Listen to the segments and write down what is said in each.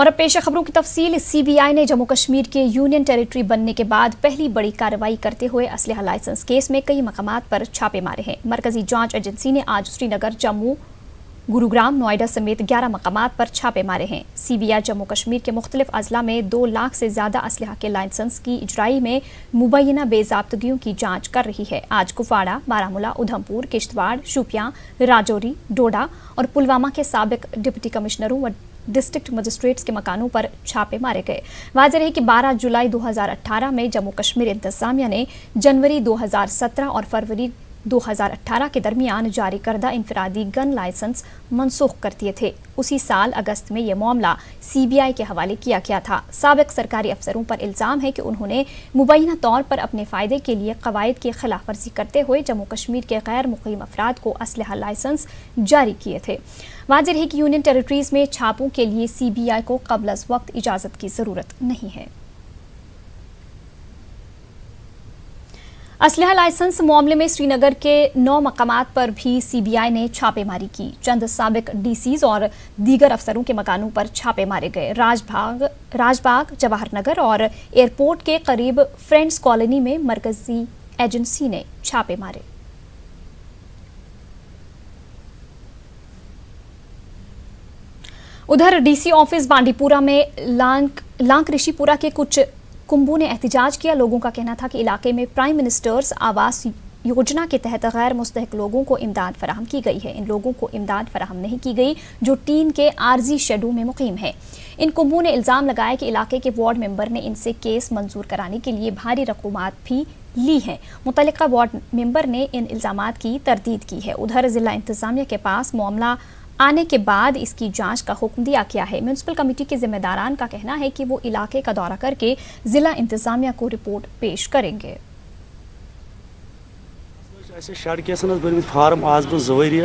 और अब पेश है खबरों की तफसील। CBI ने जम्मू कश्मीर के यूनियन टेरिटरी बनने के बाद पहली बड़ी कार्रवाई करते हुए असलहा लाइसेंस केस में कई मकामात पर छापे मारे हैं। मरकजी जांच एजेंसी ने आज श्रीनगर, जम्मू, गुरुग्राम, नोएडा समेत 11 मकामात पर छापे मारे हैं। CBI जम्मू कश्मीर के मुख्तलिफ अजला में 2 लाख से ज्यादा असलहा के लाइसेंस की इजराई में मुबैना बेज़ाब्तगियों की जांच कर रही है। आज कुपवाड़ा, बारामूला, उधमपुर, किश्तवाड़, शोपियां, राजौरी, डोडा और पुलवामा के साबिक डिप्टी कमिश्नरों व डिस्ट्रिक्ट मजिस्ट्रेट्स के मकानों पर छापे मारे गए। वाज़ेह है कि 12 जुलाई 2018 में जम्मू कश्मीर इंतजामिया ने जनवरी 2017 और फरवरी 2018 के दरमियान जारी करदा इनफरादी गन लाइसेंस मनसूख कर दिए थे। उसी साल अगस्त में यह मामला CBI के हवाले किया गया था। साबिक सरकारी अफसरों पर इल्ज़ाम है कि उन्होंने मुबैना तौर पर अपने फ़ायदे के लिए कवायद की खिलाफ वर्जी करते हुए जम्मू कश्मीर के गैर मुक़ीम अफराद को असलहा लाइसेंस जारी किए थे। वाज़ेह है कि यूनियन टेरिटरीज़ में छापों के लिए CBI को क़ब्ल अज़ वक्त इजाज़त की ज़रूरत नहीं है। असलहा लाइसेंस मामले में श्रीनगर के 9 मकामात पर भी CBI ने छापेमारी की। चंद साबिक DCs और दीगर अफसरों के मकानों पर छापे मारे गए। राजबाग, जवाहर नगर और एयरपोर्ट के करीब फ्रेंड्स कॉलोनी में मरकजी एजेंसी ने छापे मारे। उधर DC ऑफिस बांडीपुरा में लांक ऋषिपुरा के कुछ कुंभों ने एहतजाज किया। लोगों का कहना था कि इलाके में प्राइम मिनिस्टर्स आवास योजना के तहत गैर मुस्तहिक लोगों को इमदाद फराहम की गई है। इन लोगों को इमदाद फराहम नहीं की गई जो टीन के आर्जी शेडों में मुकीम है। इन कुंभों ने इल्ज़ाम लगाया कि इलाके के वार्ड मेंबर ने इनसे केस मंजूर कराने के लिए भारी रकूमात भी ली हैं। मुतल्लिका वार्ड मेंबर ने इन इल्ज़ामात की तरदीद की है। उधर जिला इंतजामिया के पास मामला आने के बाद इसकी जांच का हुक्म दिया गया है। म्यूनिसिपल कमेटी के जिम्मेदारान का कहना है कि वो इलाके का दौरा करके जिला इंतजामिया को रिपोर्ट पेश करेंगे। फार्म आज ब्रोह 2 वरी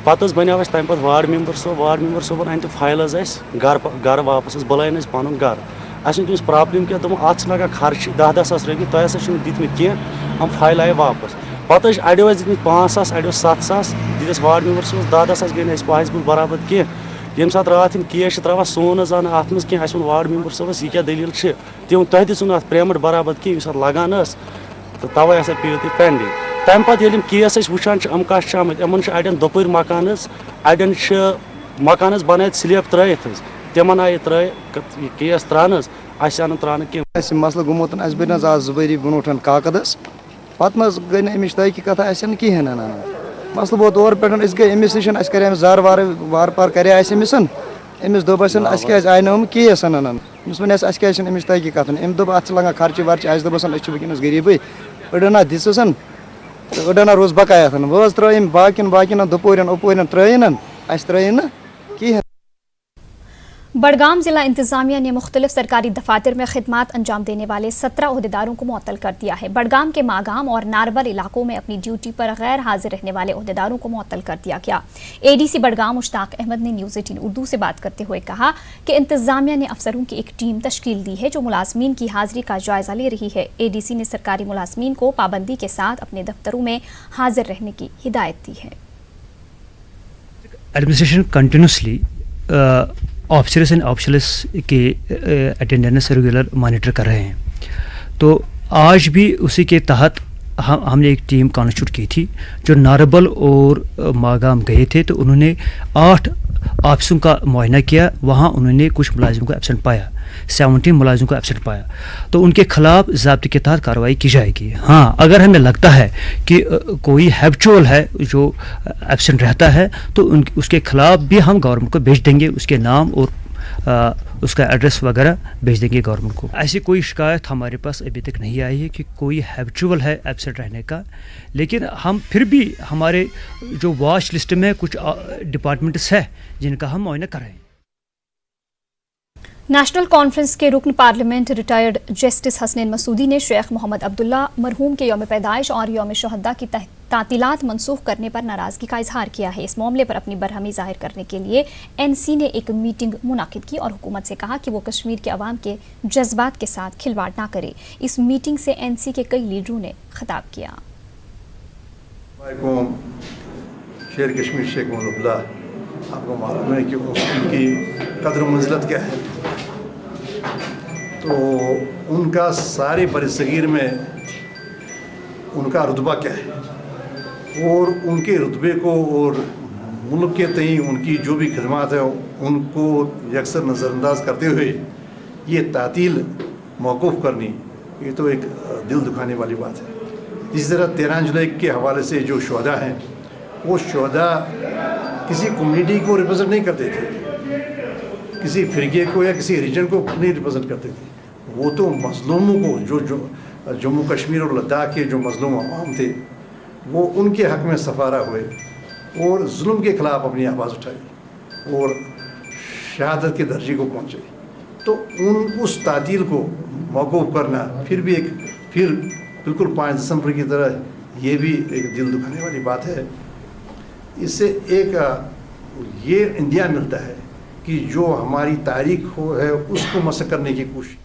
पे बनो तम पे वार्ड मेंबर सोबन अन फाइल घर वापस बुलान पन घर तमिस प्रॉब्लम क्या दोप अत लगा खर्च 10-10 सास रपये तुम दित कह हम फाइल आए वापस पे अड़ो दित 5 सास अड़ो 7 सास दिस वार्ड मेंबर 10-10 सास गई पॉसिबल बराबर कह ये सात रात केस त्रा सोन अन अत कह वार्ड मेंबर सोबस यह क्या दलील तुह दिन पेमेंट बराबर कह लगान तो तवे हसा पे तुम पेंडिंग तम पे केस वुचान अम कस इन अड़न दोपर मकान अड़न मकान बन स्लेब त्रित तिमन आए केस त्रान अन त्रान कह मसल गुमत बन आज 2 वरी ब्रोट काकद पे गई अमिच तहकीकत कहें मसल वो तौर पे गई अमिस नश कर जार वार पार कर अमिस दोपस क्या आय नम केस अनन अमिस वन क्या अमिच तहकीकत अम दोप अत लगा खर्च वर्च दोपस वनस गरीब अड़न दिसन तो अड़न रोज बकाया वो त्रम बाकिन दोपोर ओपोर त्रन त्रन कहें। बडगाम जिला इंतजामिया ने मुख्तलिफ सरकारी दफातर में खिदमात अंजाम देने वाले 17 ओहदेदारों को मुअत्तल कर दिया है। बडगाम के मागाम और नारबल इलाकों में अपनी ड्यूटी पर गैर हाजिर रहने वाले ओहदेदारों को मुअत्तल कर दिया गया। ADC बडगाम मुश्ताक अहमद ने न्यूज़ 18 उर्दू से बात करते हुए कहा कि इंतजामिया ने अफसरों की एक टीम तश्कील दी है जो मुलाजमीन की हाजिरी का जायजा ले रही है। ADC ने सरकारी मुलाजमीन को पाबंदी के साथ अपने दफ्तरों में हाजिर रहने की हिदायत दी है। Administration continuously officers and officers के अटेंडेंस रेगुलर मॉनिटर कर रहे हैं। तो आज भी उसी के तहत हमने एक टीम कॉन्स्टिट्यूट की थी जो नारबल और मागाम गए थे। तो उन्होंने 8 ऑफिसों का मुआयना किया। वहाँ उन्होंने कुछ मुलाजिमों को एब्सेंट पाया, 17 मुलाजिमों को एब्सेंट पाया। तो उनके खिलाफ ज़ाब्ते के तहत कार्रवाई की जाएगी। हाँ, अगर हमें लगता है कि कोई हैबिचुअल है जो एब्सेंट रहता है तो उसके खिलाफ भी हम गवर्नमेंट को भेज देंगे, उसके नाम और उसका एड्रेस वगैरह भेज देंगे गवर्नमेंट को। ऐसी कोई शिकायत हमारे पास अभी तक नहीं आई है कि कोई हैबिचुअल है एब्सेंट रहने का। लेकिन हम फिर भी हमारे जो वॉच लिस्ट में कुछ डिपार्टमेंट्स है जिनका हम मुआयना कर रहे हैं। नेशनल कॉन्फ्रेंस के रुकन parliament retired justice Hasnain Masoodi ने शेख मोहम्मद अब्दुल्ला मरहूम के यौम पैदाइश और यौम शहदा की तातीलात मनसूख करने पर नाराजगी का इजहार किया है। इस मामले पर अपनी बरहमी जाहिर करने के लिए NC ने एक मीटिंग मुनाकिद की और हुकूमत से कहा कि वो कश्मीर के अवाम के जज्बात के साथ खिलवाड़ ना करे। इस मीटिंग से NC के कई लीडरों ने खिताब किया। शेर कश्मीर शेख मोहम्मद अब्दुल्ला, आपको मालूम है कि उनकी कदर मंजिलत क्या है, तो उनका सारे बरसगीर में उनका रुतबा क्या है और उनके रुतबे को और मुल्क के तई उनकी जो भी खदमात है उनको यकसर नज़रअंदाज करते हुए ये तातील मौकूफ़ करनी, ये तो एक दिल दुखाने वाली बात है। इसी तरह 13 जुलाई के हवाले से जो शहदा हैं वो शहदा किसी कम्युनिटी को रिप्रेजेंट नहीं करते थे, किसी फ़िरके को या किसी रीजन को नहीं रिप्रेजेंट करते थे, वो तो मज़लूमों को जो जम्मू कश्मीर और लद्दाख के जो मज़लूम अवाम थे वो उनके हक़ में सफ़ारा हुए और जुल्म के ख़िलाफ़ अपनी आवाज़ उठाई और शहादत के दर्जे को पहुँचे। तो उस तातील को मौकूफ़ करना फिर बिल्कुल 5 दिसंबर की तरह ये भी एक दिल दुखाने वाली बात है। इससे एक ये इंदिया मिलता है कि जो हमारी तारीख है उसको मसक करने की कोशिश।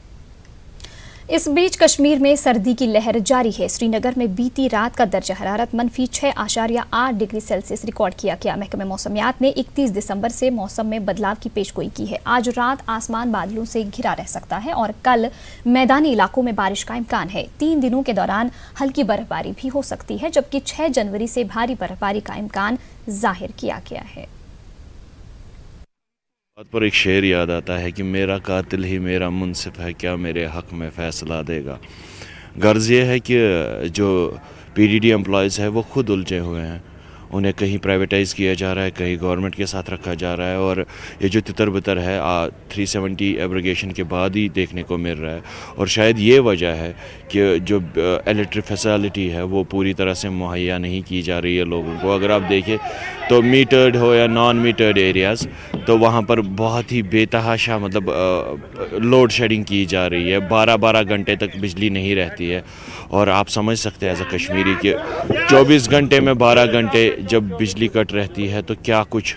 इस बीच कश्मीर में सर्दी की लहर जारी है। श्रीनगर में बीती रात का दर्जा हरारत -6.8 डिग्री सेल्सियस रिकॉर्ड किया गया। महकमे मौसमियात ने 31 दिसंबर से मौसम में बदलाव की पेशगोई की है। आज रात आसमान बादलों से घिरा रह सकता है और कल मैदानी इलाकों में बारिश का इम्कान है। 3 दिनों के दौरान हल्की बर्फबारी भी हो सकती है, जबकि 6 जनवरी से भारी बर्फबारी का इम्कान जाहिर किया गया है। बात पर एक शेर याद आता है कि मेरा कातिल ही मेरा मुनसिफ है, क्या मेरे हक़ में फ़ैसला देगा। गर्ज ये है कि जो पीडीडी एम्प्लॉयज़ है वो खुद उलझे हुए हैं, उन्हें कहीं प्राइवेटाइज़ किया जा रहा है, कहीं गवर्नमेंट के साथ रखा जा रहा है और ये जो तितर बितर है 370 एब्रोगेशन के बाद ही देखने को मिल रहा है। और शायद ये वजह है कि जो इलेक्ट्रिक फैसिलिटी है वो पूरी तरह से मुहैया नहीं की जा रही है लोगों को। अगर आप देखें तो मीटर्ड हो या नॉन मीटर्ड एरियाज़, तो वहाँ पर बहुत ही बेतहाशा मतलब लोड शेडिंग की जा रही है। 12-12 घंटे तक बिजली नहीं रहती है और आप समझ सकते हैं एज अ कश्मीरी कि 24 घंटे में 12 घंटे जब बिजली कट रहती है तो क्या कुछ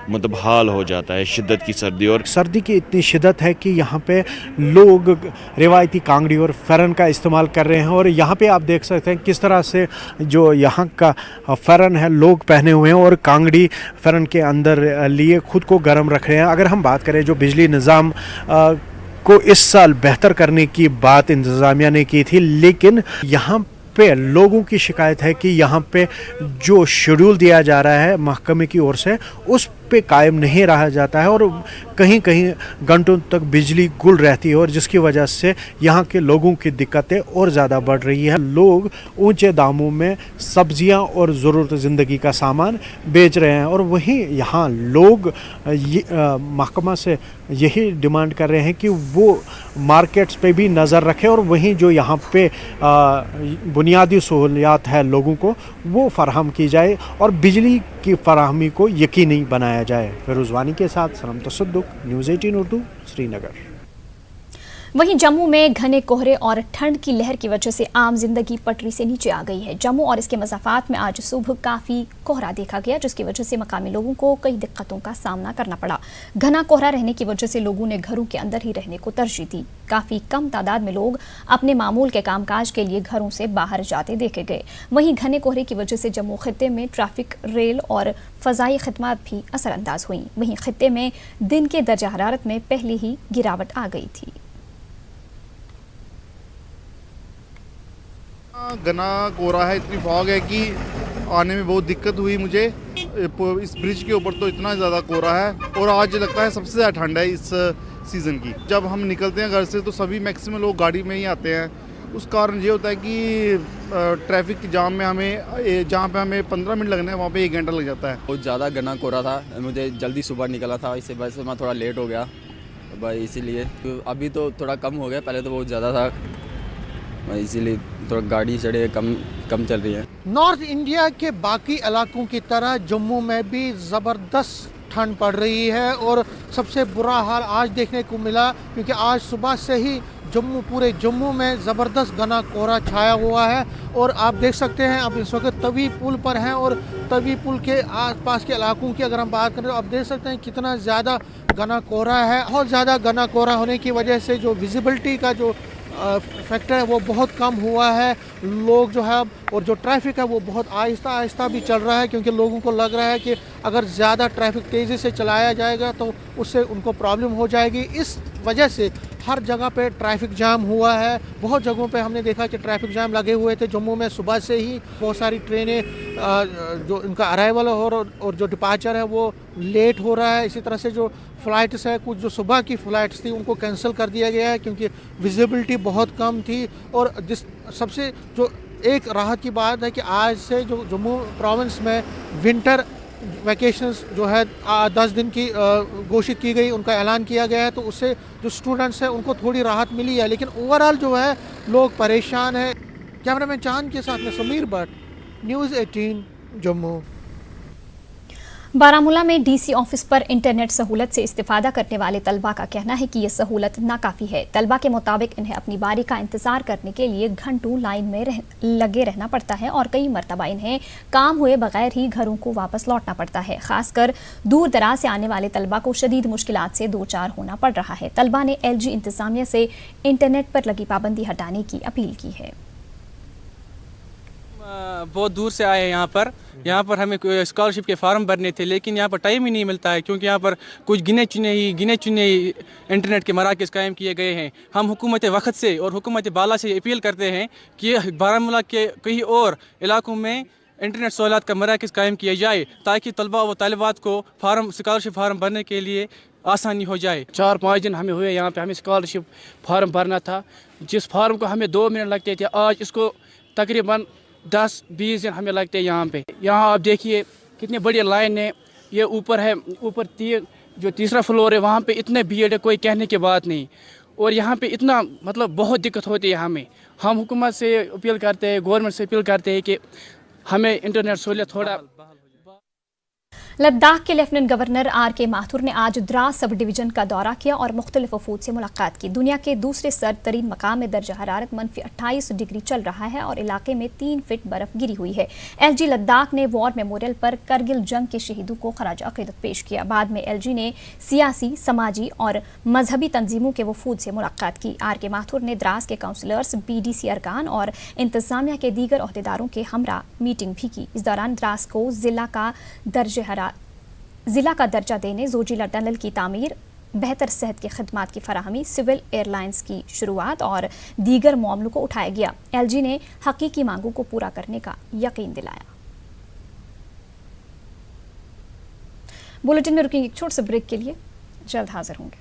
मतलब हाल हो जाता है। शिद्दत की सर्दी और सर्दी की इतनी शिद्दत है कि यहाँ पे लोग रिवायती कांगड़ी और फ़रन का इस्तेमाल कर रहे हैं और यहाँ पे आप देख सकते हैं किस तरह से जो यहाँ का फ़रन है लोग पहने हुए हैं और कांगड़ी फ़रन के अंदर लिए खुद को गर्म रख रहे हैं। अगर हम बात करें जो बिजली निज़ाम को इस साल बेहतर करने की बात इंतज़ामिया ने की थी, लेकिन यहाँ पे लोगों की शिकायत है कि यहाँ पे जो शेड्यूल दिया जा रहा है महकमे की ओर से उस पे कायम नहीं रहा जाता है और कहीं कहीं घंटों तक बिजली गुल रहती है और जिसकी वजह से यहाँ के लोगों की दिक्कतें और ज़्यादा बढ़ रही है। लोग ऊंचे दामों में सब्जियां और ज़रूरत ज़िंदगी का सामान बेच रहे हैं और वहीं यहाँ लोग महकमा से यही डिमांड कर रहे हैं कि वो मार्केट्स पे भी नज़र रखें और वहीं जो यहाँ पे बुनियादी सहूलियात है लोगों को वो फराहम की जाए और बिजली की फराहमी को यकीनी बनाया जाए। फिरोज़ वानी के साथ सनम तसद्दुक, न्यूज़ 18 उर्दू, श्रीनगर। वहीं जम्मू में घने कोहरे और ठंड की लहर की वजह से आम जिंदगी पटरी से नीचे आ गई है। जम्मू और इसके मज़ाफ़ात में आज सुबह काफ़ी कोहरा देखा गया, जिसकी वजह से मकामी लोगों को कई दिक्कतों का सामना करना पड़ा। घना कोहरा रहने की वजह से लोगों ने घरों के अंदर ही रहने को तरजीह दी। काफ़ी कम तादाद में लोग अपने मामूल के कामकाज के लिए घरों से बाहर जाते देखे गए। वहीं घने कोहरे की वजह से जम्मू खित्ते में ट्रैफिक, रेल और फ़ज़ाई खदमात भी असरअंदाज हुई। वहीं खित्ते में दिन के दर्जा हरारत में पहले ही गिरावट आ गई थी। घना कोहरा है, इतनी फॉग है कि आने में बहुत दिक्कत हुई मुझे। इस ब्रिज के ऊपर तो इतना ज़्यादा कोहरा है और आज लगता है सबसे ज़्यादा ठंड है इस सीज़न की। जब हम निकलते हैं घर से तो सभी मैक्सिमम लोग गाड़ी में ही आते हैं। उस कारण ये होता है कि ट्रैफिक की जाम में हमें जहाँ पे हमें 15 मिनट लगने हैं वहाँ पे 1 घंटा लग जाता है। बहुत ज़्यादा घना कोहरा था, मुझे जल्दी सुबह निकला था, इससे वजह से मैं थोड़ा लेट हो गया भाई, इसीलिए। तो अभी तो थोड़ा कम हो गया, पहले तो बहुत ज़्यादा था, इसीलिए थोड़ा गाड़ी चढ़े कम चल रही है। नॉर्थ इंडिया के बाकी इलाकों की तरह जम्मू में भी ज़बरदस्त ठंड पड़ रही है और सबसे बुरा हाल आज देखने को मिला क्योंकि आज सुबह से ही पूरे जम्मू में ज़बरदस्त घना कोहरा छाया हुआ है। और आप देख सकते हैं अब इस वक्त तवी पुल पर हैं और तवी पुल के आसपास के इलाकों की अगर हम बात करें तो आप देख सकते हैं कितना ज़्यादा घना कोहरा है। बहुत ज़्यादा घना कोहरा होने की वजह से जो विजिबिलिटी का जो फैक्टर है वो बहुत कम हुआ है। लोग जो है और जो ट्रैफिक है वो बहुत आहिस्ता आहिस्ता भी चल रहा है, क्योंकि लोगों को लग रहा है कि अगर ज़्यादा ट्रैफिक तेज़ी से चलाया जाएगा तो उससे उनको प्रॉब्लम हो जाएगी। इस वजह से हर जगह पे ट्रैफिक जाम हुआ है। बहुत जगहों पे हमने देखा कि ट्रैफिक जाम लगे हुए थे। जम्मू में सुबह से ही बहुत सारी ट्रेनें जो इनका अराइवल और जो डिपार्चर है वो लेट हो रहा है। इसी तरह से जो फ़्लाइट्स है, कुछ जो सुबह की फ़्लाइट्स थी उनको कैंसिल कर दिया गया है, क्योंकि विजिबिलिटी बहुत कम थी। और जिस सबसे जो एक राहत की बात है कि आज से जो जम्मू प्रोविंस में विंटर वैकेशंस जो है 10 दिन की घोषित की गई, उनका ऐलान किया गया है, तो उससे जो स्टूडेंट्स हैं उनको थोड़ी राहत मिली है। लेकिन ओवरऑल जो है लोग परेशान हैं। कैमरामैन चांद के साथ में समीर भट्ट, न्यूज़ 18 जम्मू। बारामूला में डीसी ऑफिस पर इंटरनेट सहूलत से इस्तिफादा करने वाले तलबा का कहना है कि ये सहूलत नाकाफी है। तलबा के मुताबिक इन्हें अपनी बारी का इंतजार करने के लिए घंटों लाइन में लगे रहना पड़ता है और कई मरतबा इन्हें काम हुए बगैर ही घरों को वापस लौटना पड़ता है। खासकर दूर दराज से आने वाले तलबा को शदीद मुश्किलात से दो चार होना पड़ रहा है। तलबा ने LG इंतजामिया से इंटरनेट पर लगी पाबंदी हटाने की अपील की है। बहुत दूर से आए हैं यहाँ पर हमें स्कॉलरशिप के फार्म भरने थे, लेकिन यहाँ पर टाइम ही नहीं मिलता है, क्योंकि यहाँ पर कुछ गिने चुने ही इंटरनेट के मराकज़ कायम किए गए हैं। हम हुकूमत वक्त से और हुकूमत बाला से अपील करते हैं कि बारामूला के कई और इलाकों में इंटरनेट सहूलत का मराकज़ कायम किया जाए, ताकि तलबा व तालिबात को स्कॉलरशिप फार्म भरने के लिए आसानी हो जाए। 4-5 दिन हमें हुए यहाँ पे, हमें स्कॉलरशिप फार्म भरना था, जिस फार्म को हमें 2 मिनट लगते थे, आज इसको तकरीबन 10-20 दिन हमें लगते हैं यहाँ पे। यहाँ आप देखिए कितनी बड़ी लाइन है। ये ऊपर है, ऊपर जो तीसरा फ्लोर है वहाँ पे इतने भीड़ है, कोई कहने की बात नहीं। और यहाँ पे इतना मतलब बहुत दिक्कत होती है हमें। हम हुकूमत से अपील करते हैं, गवर्नमेंट से अपील करते हैं कि हमें इंटरनेट सहूलियत थोड़ा। लद्दाख के लेफ्टिनेंट गवर्नर RK माथुर ने आज द्रास सब डिवीजन का दौरा किया और मुख्तलिफ वफूद से मुलाकात की। दुनिया के दूसरे सर्द तरीन मकाम में दर्जा हरारत -28 डिग्री चल रहा है और इलाके में 3 फीट बर्फ गिरी हुई है। LG लद्दाख ने वॉर मेमोरियल पर करगिल जंग के शहीदों को खराज अकीदत पेश किया। बाद में LG ने सियासी, समाजी और मजहबी तंजीमों के वफूद से मुलाकात की। RK माथुर ने द्रास के काउंसलर्स, BDC अरकान और इंतजामिया के दीगर अहदेदारों के हमरा मीटिंग भी की। इस दौरान द्रास को जिला का दर्जा देने, जोजिला टनल की तामीर, बेहतर सेहत की खदमात की फराहमी, सिविल एयरलाइंस की शुरुआत और दीगर मामलों को उठाया गया। LG ने हकीकी मांगों को पूरा करने का यकीन दिलाया। बुलेटिन में रुकेंगे एक छोटे से ब्रेक के लिए, जल्द हाजिर होंगे।